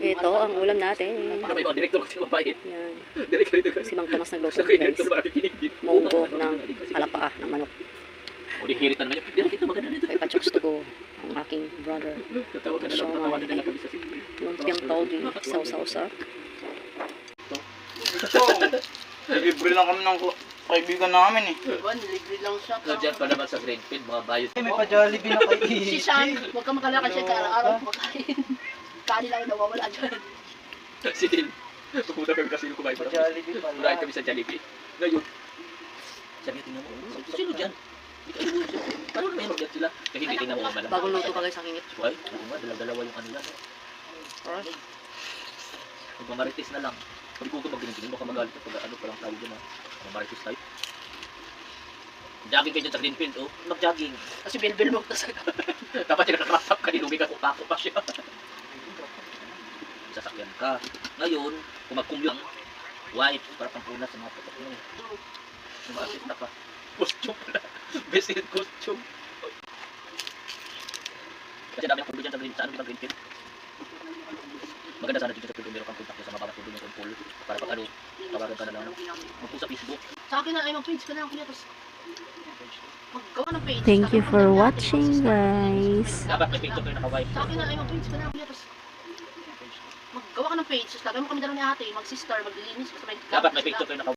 Ito ang ulam natin. Para may mga direktor kasi mabait. Yan. Direktor dito Si Mang Tomas nagluto, Sa kay guys. direktor marami pinigil. Munggo ng palapaa ng manok. O di hiritan na yun. Direktor na maganda nito. Kay Pachoks to go, ang aking brother. Tatawa ka na lang. Tatawa na lang kami sa sisi. Lumpiang tawgi, sausa-usa. Libre lang kami ng kaibigan namin eh. Libre lang siya. So dyan pa naman sa Greenfield, mga bayot. May pa-Jollibee na kay Si Sean, huwag ka makalakad siya araw-araw kumakain. Kanin lang nawawala dyan. Si Till. Pupunta kami kasi yung kumain. Pa-Jollibee pala. Kumain kami sa Jollibee. Ngayon, sabi niya, tingnan mo, sino dyan? Hindi ka inuwi siya. Paano na meron dyan sila? Kasi hindi tingnan mo ang malam. Bagong luto pa guys ang ingit. Why? Oo nga, dalawa yung kanila. Magmamarites na lang. Pag ko mag-ginigin, baka magalit ka pag ano pa lang tayo dyan ha. Magmamarites tayo. Jogging kayo dyan sa Greenfield, oh. Mag-jogging. Kasi bilbil mo tas Dapat yung nakakrasap ka, inuwi ka, kupako pa siya. Sasakyan ka. Ngayon, kung mag-commute, white, para pampunas sa mga patok mo. Sumasista ka. Costume pala. Best in costume. Kasi dami ng pulbo dyan sa Greenfield. Maganda sana dito sa pulbo, meron kang contact sa mga pulbo ng pool. Para pag ano, tawagan ka na lang. Magpo sa Facebook. sa akin na ay mag-page ka na ako niya. Tapos maggawa ng page. Thank you for watching guys. Dapat may picture kayo naka-white. Sa akin na ay mag-page ka na ako niya. Tapos maggawa ka ng page. Tapos lagay mo kami dalawa ni ate. Mag-sister, maglilinis. Basta may Dapat may picture kayo naka